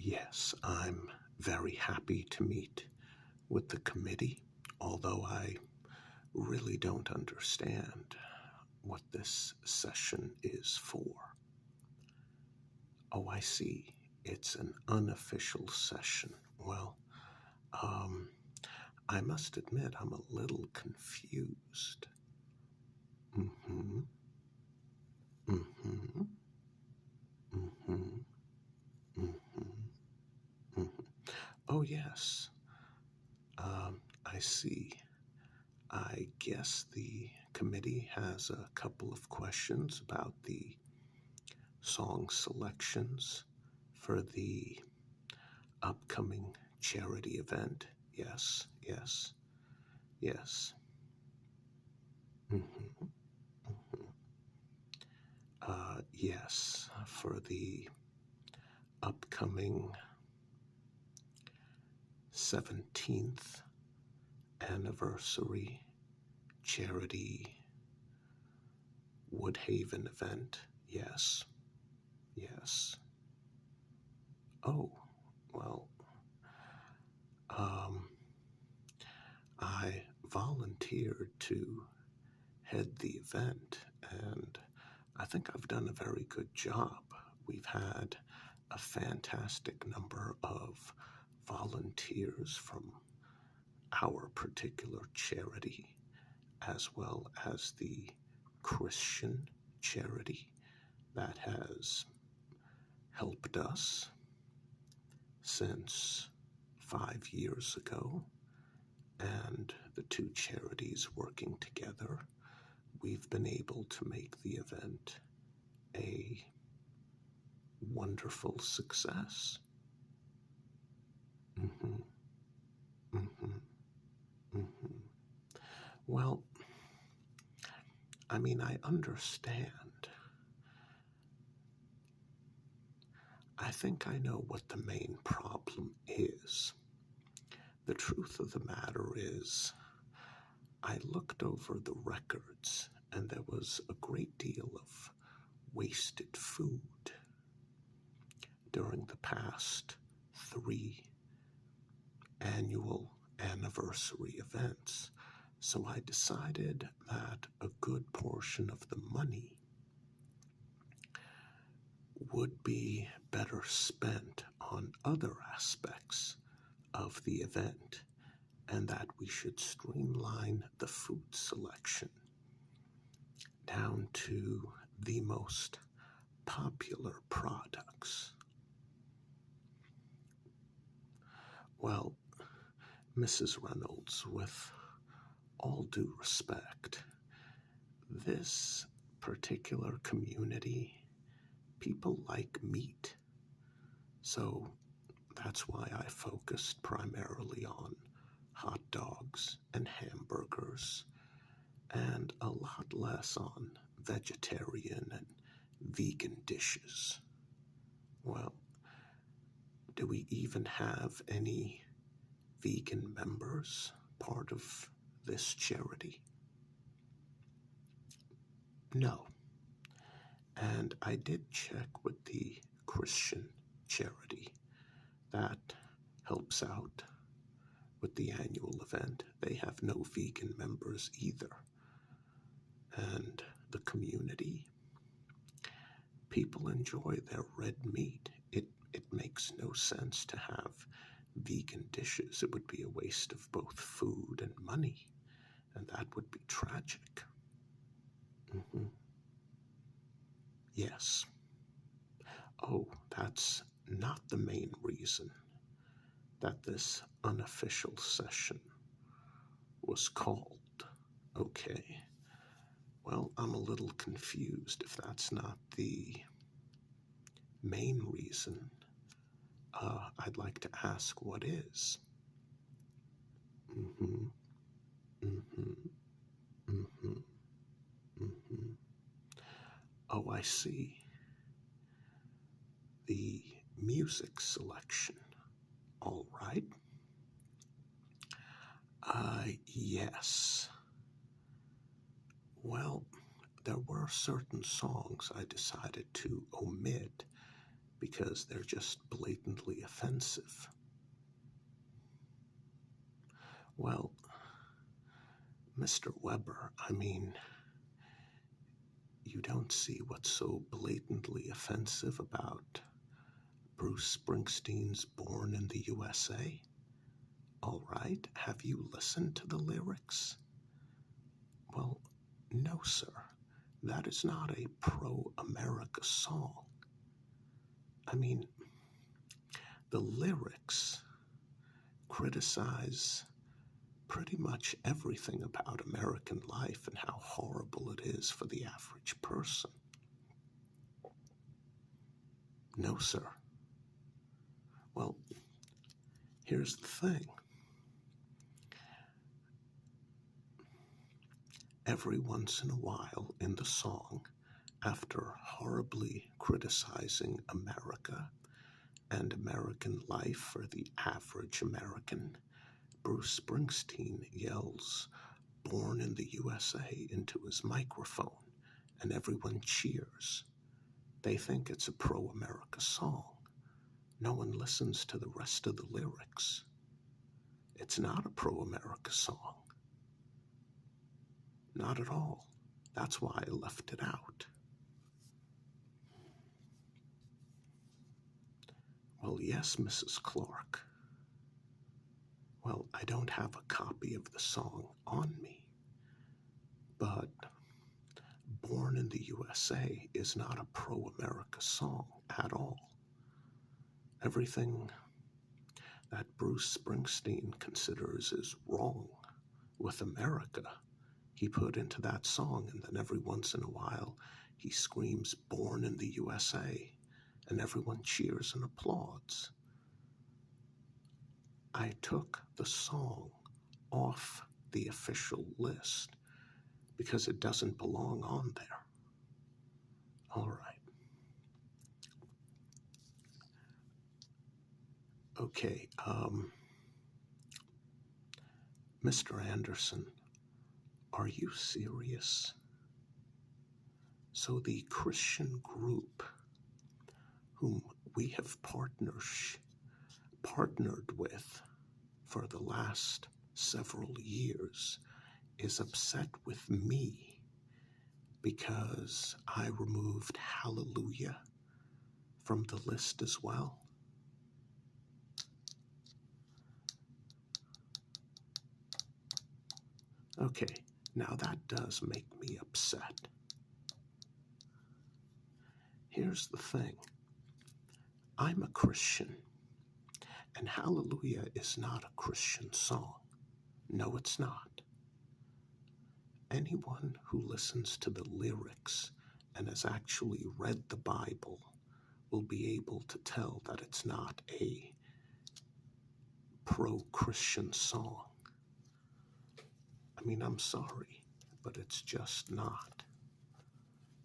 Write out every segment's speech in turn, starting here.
Yes, I'm very happy to meet with the committee, although I really don't understand what this session is for. Oh, I see. It's an unofficial session. Well, um, I must admit I'm a little confused. Mm-hmm, mm-hmm, mm-hmm, mm-hmm, mm-hmm. Oh, yes. I see. I guess the committee has a couple of questions about the song selections for the upcoming charity event. Yes, yes, yes. Mm-hmm, mm-hmm. Yes, for the upcoming 17th anniversary charity Woodhaven event. Yes, yes. Oh, well, um, I volunteered to head the event, and I think I've done a very good job. We've had a fantastic number of volunteers from our particular charity, as well as the Christian charity that has helped us since 5 years ago. And the two charities working together, we've been able to make the event a wonderful success. Mm-hmm, mm-hmm, mm-hmm. Well, I mean, I understand. I think I know what the main problem is. The truth of the matter is, I looked over the records and there was a great deal of wasted food during the past 3 annual anniversary events. So I decided that a good portion of the money would be better spent on other aspects of the event, and that we should streamline the food selection down to the most popular products. Well, Mrs. Reynolds, with all due respect, this particular community, people like meat. So that's why I focused primarily on hot dogs and hamburgers, and a lot less on vegetarian and vegan dishes. Well, do we even have any vegan members part of this charity? No. And I did check with the Christian charity that helps out with the annual event. They have no vegan members either. And the community, people enjoy their red meat. It makes no sense to have vegan dishes. It would be a waste of both food and money, and that would be tragic. Hmm. Yes. Oh, that's not the main reason that this unofficial session was called. Okay. Well, I'm a little confused if that's not the main reason. I'd like to ask what is. Mm-hmm, mm-hmm, mm-hmm, mm-hmm. Oh, I see. The music selection. All right. Yes. Well, there were certain songs I decided to omit because they're just blatantly offensive. Well, Mr. Weber, I mean, you don't see what's so blatantly offensive about Bruce Springsteen's Born in the USA? All right, have you listened to the lyrics? Well, no, sir. That is not a pro-America song. I mean, the lyrics criticize pretty much everything about American life and how horrible it is for the average person. No, sir. Well, here's the thing. Every once in a while in the song, after horribly criticizing America and American life for the average American, Bruce Springsteen yells, "Born in the USA," into his microphone, and everyone cheers. They think it's a pro-America song. No one listens to the rest of the lyrics. It's not a pro-America song. Not at all. That's why I left it out. Well, yes, Mrs. Clark. Well, I don't have a copy of the song on me, but Born in the USA is not a pro-America song at all. Everything that Bruce Springsteen considers is wrong with America, he put into that song, and then every once in a while he screams "Born in the USA," and everyone cheers and applauds. I took the song off the official list because it doesn't belong on there. All right. Okay, Mr. Anderson, are you serious? So the Christian group whom we have partnered with for the last several years is upset with me because I removed Hallelujah from the list as well? Okay, now that does make me upset. Here's the thing. I'm a Christian, and Hallelujah is not a Christian song. No, it's not. Anyone who listens to the lyrics and has actually read the Bible will be able to tell that it's not a pro-Christian song. I mean, I'm sorry, but it's just not.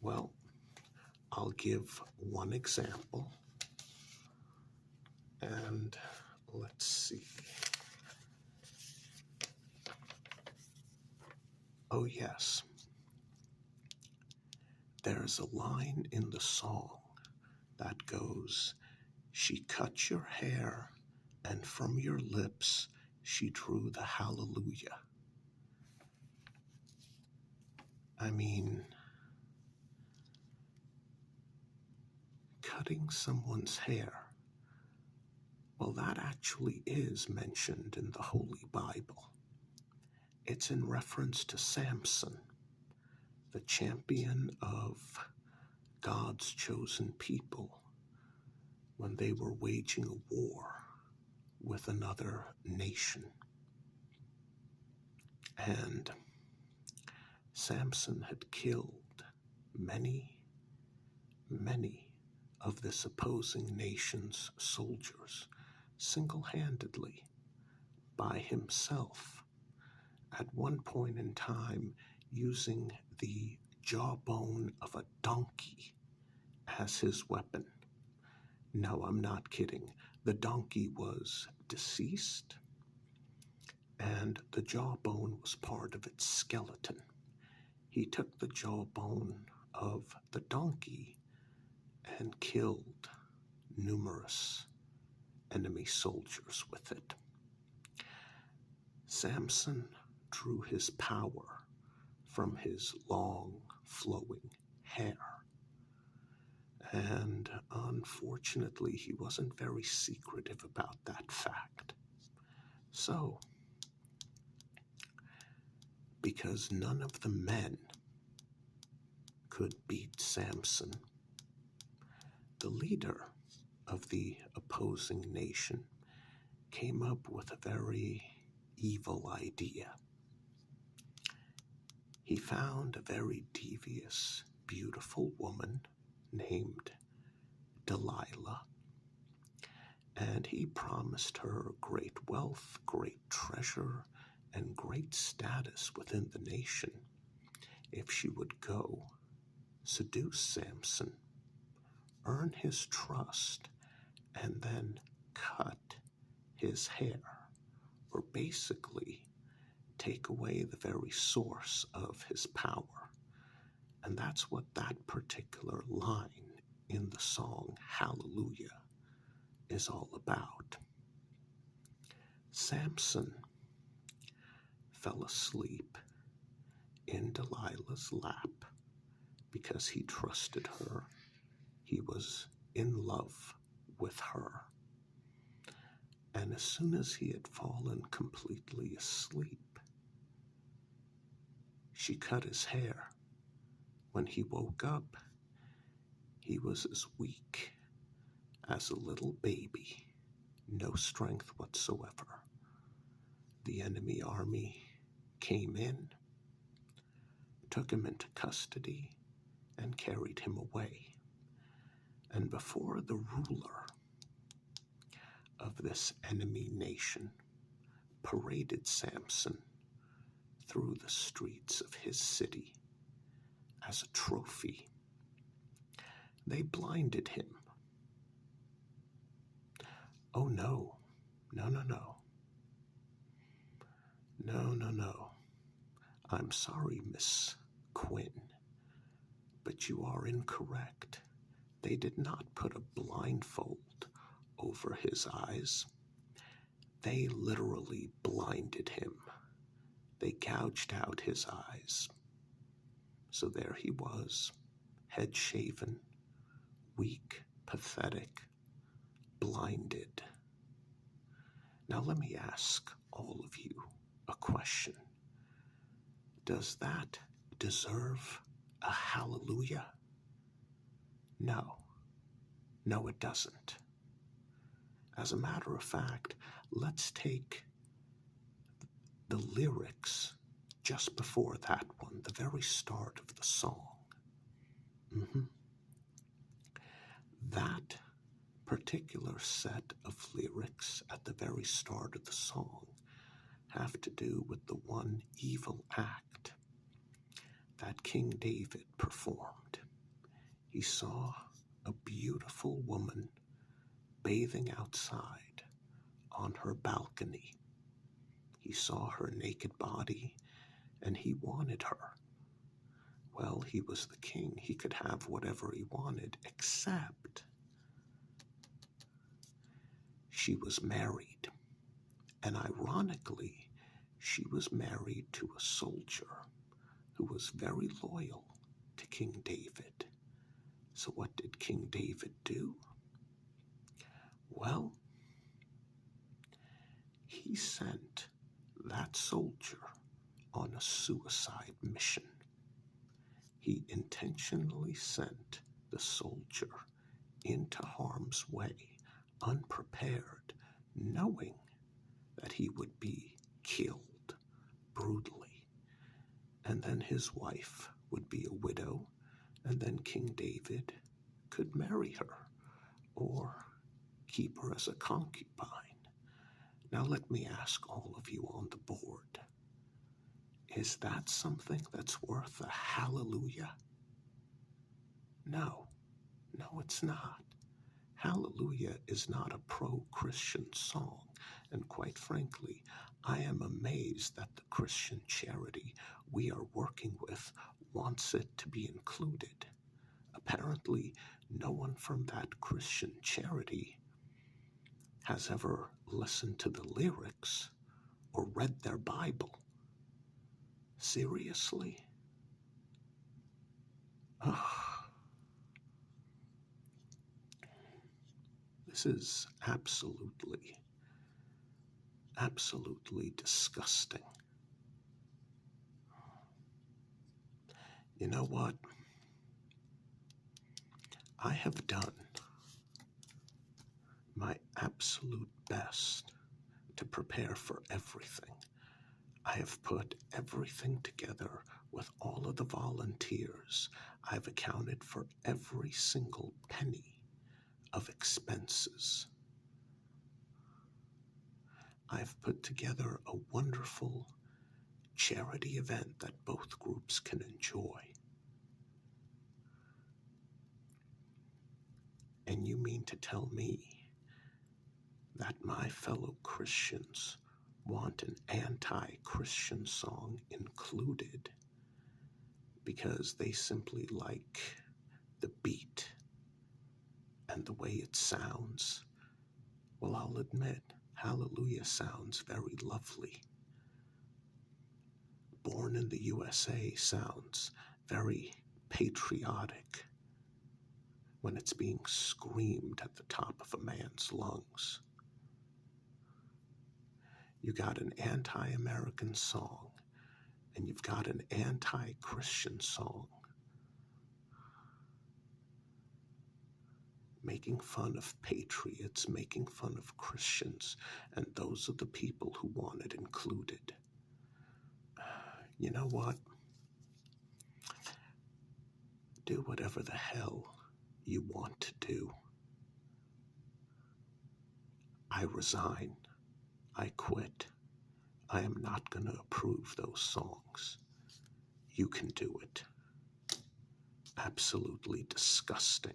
Well, I'll give one example, and let's see. Oh yes, there's a line in the song that goes, "She cut your hair, and from your lips she drew the hallelujah." I mean, cutting someone's hair, well, that actually is mentioned in the Holy Bible. It's in reference to Samson, the champion of God's chosen people, when they were waging a war with another nation. And Samson had killed many of this opposing nation's soldiers single-handedly by himself, at one point in time using the jawbone of a donkey as his weapon. No, I'm not kidding. The donkey was deceased, and the jawbone was part of its skeleton. He took the jawbone of the donkey and killed numerous enemy soldiers with it. Samson drew his power from his long, flowing hair. And unfortunately, he wasn't very secretive about that fact. So, because none of the men could beat Samson, the leader of the opposing nation came up with a very evil idea. He found a very devious, beautiful woman named Delilah, and he promised her great wealth, great treasure, and great status within the nation if she would go seduce Samson, earn his trust, and then cut his hair, or basically take away the very source of his power. And that's what that particular line in the song Hallelujah is all about. Samson fell asleep in Delilah's lap because he trusted her. He was in love with her. And as soon as he had fallen completely asleep, she cut his hair. When he woke up, he was as weak as a little baby, no strength whatsoever. The enemy army came in, took him into custody, and carried him away. And before the ruler of this enemy nation paraded Samson through the streets of his city as a trophy, they blinded him. Oh no, no, no, no. No, no, no. I'm sorry, Miss Quinn, but you are incorrect. They did not put a blindfold over his eyes. They literally blinded him. They gouged out his eyes. So there he was, head shaven, weak, pathetic, blinded. Now let me ask all of you a question. Does that deserve a hallelujah? No. No, it doesn't. As a matter of fact, let's take the lyrics just before that one, the very start of the song. That particular set of lyrics at the very start of the song have to do with the one evil act that King David performed. He saw a beautiful woman bathing outside on her balcony. He saw her naked body and he wanted her. Well, he was the king. He could have whatever he wanted, except she was married. And ironically, she was married to a soldier who was very loyal to King David. So what did King David do? Well, he sent that soldier on a suicide mission. He intentionally sent the soldier into harm's way, unprepared, knowing that he would be killed brutally. And then his wife would be a widow, and then King David could marry her or keep her as a concubine. Now let me ask all of you on the board, is that something that's worth a hallelujah? No, it's not. Hallelujah is not a pro-Christian song, and quite frankly, I am amazed that the Christian charity we are working with wants it to be included. Apparently, no one from that Christian charity has ever listened to the lyrics or read their Bible. Seriously? This is absolutely disgusting. You know what? I have done my absolute best to prepare for everything. I have put everything together with all of the volunteers. I've accounted for every single penny of expenses. I've put together a wonderful charity event that both groups can enjoy. And you mean to tell me that my fellow Christians want an anti-Christian song included because they simply like the beat and the way it sounds? Well, I'll admit, Hallelujah sounds very lovely. Born in the USA sounds very patriotic when it's being screamed at the top of a man's lungs. You got an anti-American song, and you've got an anti-Christian song, making fun of patriots, making fun of Christians, and those are the people who want it included. You know what? Do whatever the hell you want to do. I resign. I quit. I am not going to approve those songs. You can do it. Absolutely disgusting.